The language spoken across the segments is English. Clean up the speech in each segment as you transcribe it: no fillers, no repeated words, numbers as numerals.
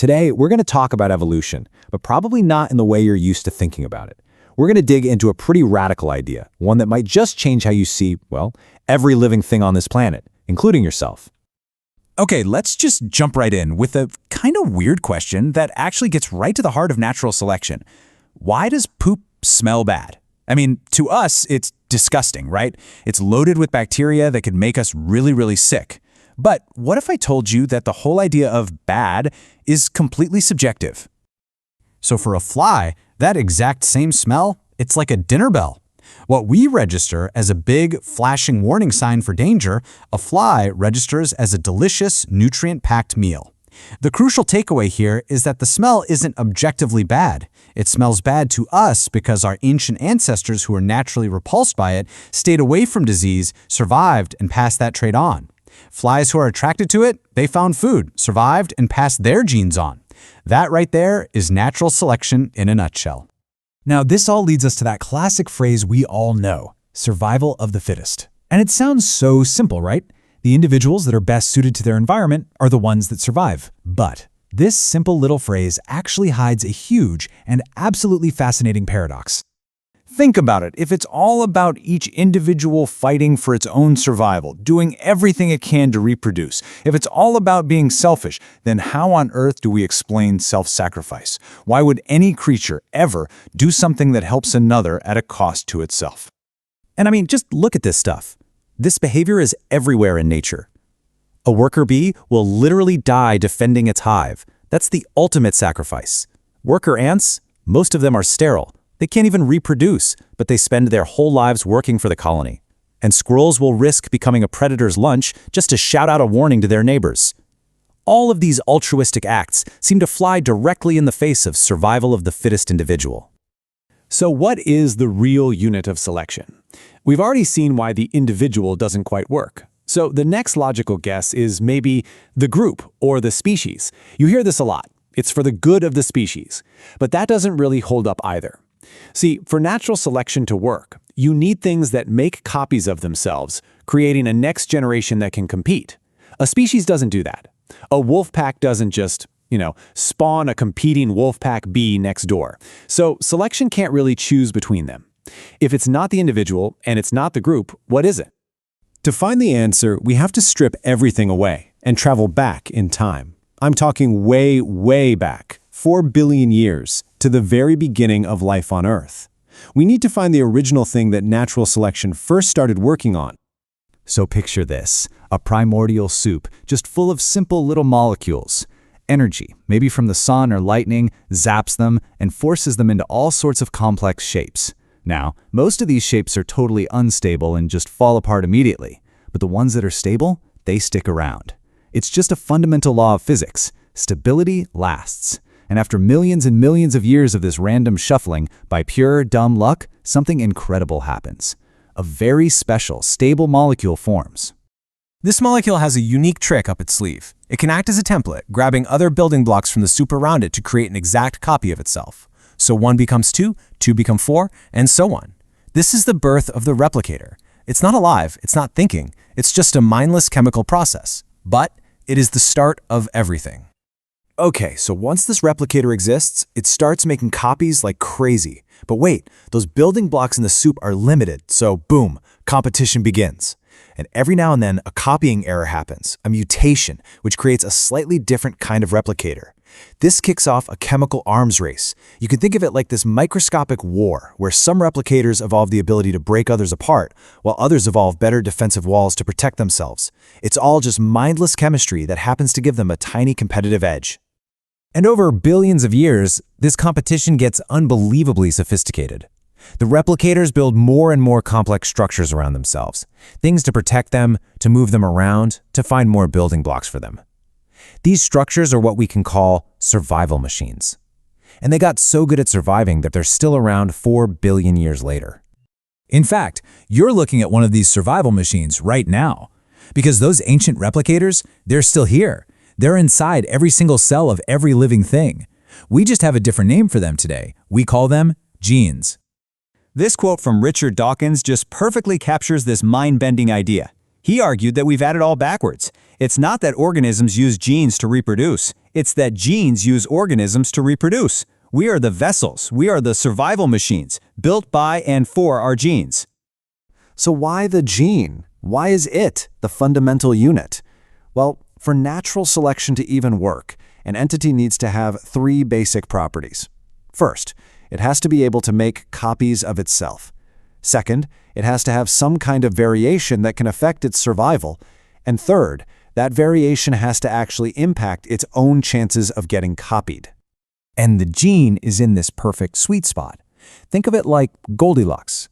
Today, we're going to talk about evolution, but probably not in the way you're used to thinking about it. We're going to dig into a pretty radical idea, one that might just change how you see, well, every living thing on this planet, including yourself. Okay, let's just jump right in with a kind of weird question that actually gets right to the heart of natural selection. Why does poop smell bad? I mean, to us, it's disgusting, right? It's loaded with bacteria that could make us really, really sick. But what if I told you that the whole idea of bad is completely subjective? So for a fly, that exact same smell, it's like a dinner bell. What we register as a big, flashing warning sign for danger, a fly registers as a delicious, nutrient-packed meal. The crucial takeaway here is that the smell isn't objectively bad. It smells bad to us because our ancient ancestors who were naturally repulsed by it stayed away from disease, survived, and passed that trait on. Flies who are attracted to it, they found food, survived, and passed their genes on. That right there is natural selection in a nutshell. Now, this all leads us to that classic phrase we all know, survival of the fittest. And it sounds so simple, right? The individuals that are best suited to their environment are the ones that survive. But this simple little phrase actually hides a huge and absolutely fascinating paradox. Think about it. If it's all about each individual fighting for its own survival, doing everything it can to reproduce, if it's all about being selfish, then how on earth do we explain self-sacrifice? Why would any creature ever do something that helps another at a cost to itself? And I mean, just look at this stuff. This behavior is everywhere in nature. A worker bee will literally die defending its hive. That's the ultimate sacrifice. Worker ants, most of them are sterile. They can't even reproduce, but they spend their whole lives working for the colony. And squirrels will risk becoming a predator's lunch just to shout out a warning to their neighbors. All of these altruistic acts seem to fly directly in the face of survival of the fittest individual. So what is the real unit of selection? We've already seen why the individual doesn't quite work. So the next logical guess is maybe the group or the species. You hear this a lot. It's for the good of the species. But that doesn't really hold up either. See, for natural selection to work, you need things that make copies of themselves, creating a next generation that can compete. A species doesn't do that. A wolf pack doesn't just, spawn a competing wolf pack bee next door. So selection can't really choose between them. If it's not the individual and it's not the group, what is it? To find the answer, we have to strip everything away and travel back in time. I'm talking way, way back, 4 billion years, to the very beginning of life on Earth. We need to find the original thing that natural selection first started working on. So picture this, a primordial soup just full of simple little molecules. Energy, maybe from the sun or lightning, zaps them and forces them into all sorts of complex shapes. Now, most of these shapes are totally unstable and just fall apart immediately, but the ones that are stable, they stick around. It's just a fundamental law of physics. Stability lasts. And after millions and millions of years of this random shuffling, by pure, dumb luck, something incredible happens. A very special, stable molecule forms. This molecule has a unique trick up its sleeve. It can act as a template, grabbing other building blocks from the soup around it to create an exact copy of itself. So 1 becomes 2, 2 become 4, and so on. This is the birth of the replicator. It's not alive, it's not thinking, it's just a mindless chemical process. But it is the start of everything. Okay, so once this replicator exists, it starts making copies like crazy. But wait, those building blocks in the soup are limited, so boom, competition begins. And every now and then, a copying error happens, a mutation, which creates a slightly different kind of replicator. This kicks off a chemical arms race. You can think of it like this microscopic war, where some replicators evolve the ability to break others apart, while others evolve better defensive walls to protect themselves. It's all just mindless chemistry that happens to give them a tiny competitive edge. And over billions of years, this competition gets unbelievably sophisticated. The replicators build more and more complex structures around themselves, things to protect them, to move them around, to find more building blocks for them. These structures are what we can call survival machines. And they got so good at surviving that they're still around 4 billion years later. In fact, you're looking at one of these survival machines right now, because those ancient replicators, they're still here. They're inside every single cell of every living thing. We just have a different name for them today. We call them genes. This quote from Richard Dawkins just perfectly captures this mind-bending idea. He argued that we've had it all backwards. It's not that organisms use genes to reproduce. It's that genes use organisms to reproduce. We are the vessels. We are the survival machines, built by and for our genes. So why the gene? Why is it the fundamental unit? Well, for natural selection to even work, an entity needs to have three basic properties. First, it has to be able to make copies of itself. Second, it has to have some kind of variation that can affect its survival. And third, that variation has to actually impact its own chances of getting copied. And the gene is in this perfect sweet spot. Think of it like Goldilocks.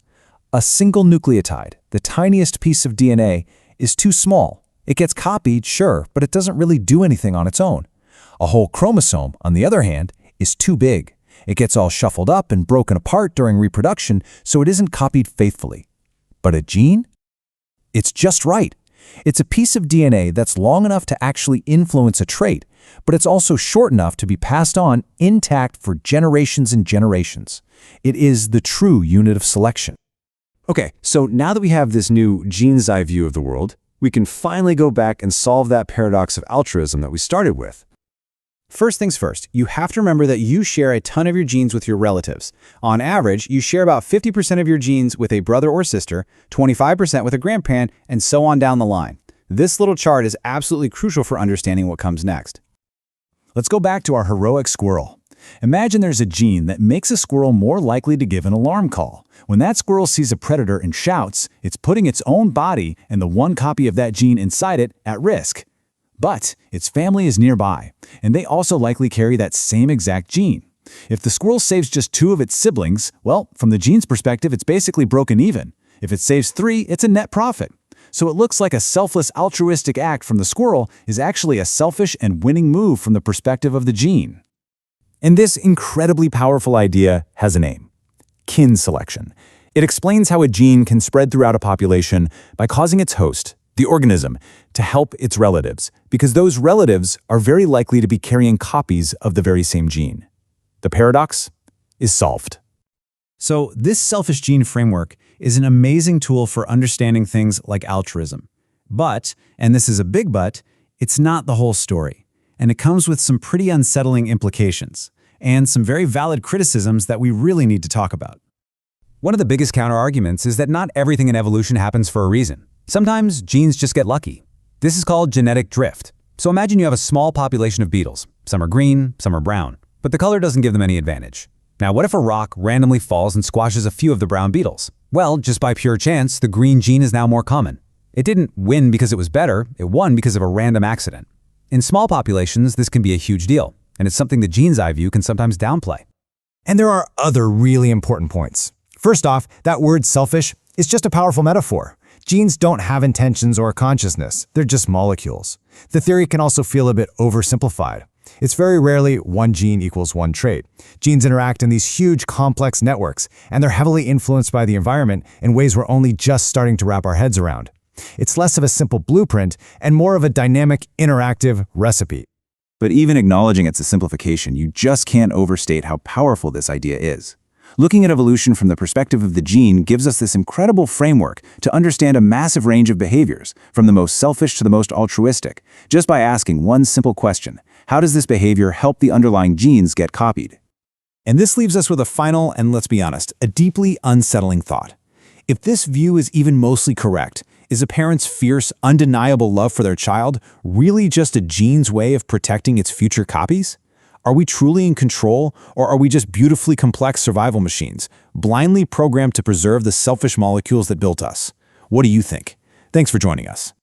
A single nucleotide, the tiniest piece of DNA, is too small. It gets copied, sure, but it doesn't really do anything on its own. A whole chromosome, on the other hand, is too big. It gets all shuffled up and broken apart during reproduction, so it isn't copied faithfully. But a gene? It's just right. It's a piece of DNA that's long enough to actually influence a trait, but it's also short enough to be passed on intact for generations and generations. It is the true unit of selection. Okay, so now that we have this new gene's eye view of the world, we can finally go back and solve that paradox of altruism that we started with. First things first, you have to remember that you share a ton of your genes with your relatives. On average, you share about 50% of your genes with a brother or sister, 25% with a grandparent, and so on down the line. This little chart is absolutely crucial for understanding what comes next. Let's go back to our heroic squirrel. Imagine there's a gene that makes a squirrel more likely to give an alarm call. When that squirrel sees a predator and shouts, it's putting its own body and the one copy of that gene inside it at risk. But its family is nearby, and they also likely carry that same exact gene. If the squirrel saves just 2 of its siblings, well, from the gene's perspective, it's basically broken even. If it saves 3, it's a net profit. So it looks like a selfless altruistic act from the squirrel is actually a selfish and winning move from the perspective of the gene. And this incredibly powerful idea has a name: kin selection. It explains how a gene can spread throughout a population by causing its host, the organism, to help its relatives, because those relatives are very likely to be carrying copies of the very same gene. The paradox is solved. So this selfish gene framework is an amazing tool for understanding things like altruism. But, and this is a big but, it's not the whole story. And it comes with some pretty unsettling implications, and some very valid criticisms that we really need to talk about. One of the biggest counterarguments is that not everything in evolution happens for a reason. Sometimes genes just get lucky. This is called genetic drift. So imagine you have a small population of beetles. Some are green, some are brown, but the color doesn't give them any advantage. Now, what if a rock randomly falls and squashes a few of the brown beetles? Well, just by pure chance, the green gene is now more common. It didn't win because it was better, it won because of a random accident. In small populations, this can be a huge deal, and it's something the gene's eye view can sometimes downplay. And there are other really important points. First off, that word selfish is just a powerful metaphor. Genes don't have intentions or consciousness, they're just molecules. The theory can also feel a bit oversimplified. It's very rarely one gene equals one trait. Genes interact in these huge, complex networks, and they're heavily influenced by the environment in ways we're only just starting to wrap our heads around. It's less of a simple blueprint and more of a dynamic, interactive recipe. But even acknowledging it's a simplification, you just can't overstate how powerful this idea is. Looking at evolution from the perspective of the gene gives us this incredible framework to understand a massive range of behaviors, from the most selfish to the most altruistic, just by asking one simple question: how does this behavior help the underlying genes get copied? And this leaves us with a final, and let's be honest, a deeply unsettling thought. If this view is even mostly correct, is a parent's fierce, undeniable love for their child really just a gene's way of protecting its future copies? Are we truly in control, or are we just beautifully complex survival machines, blindly programmed to preserve the selfish molecules that built us? What do you think? Thanks for joining us.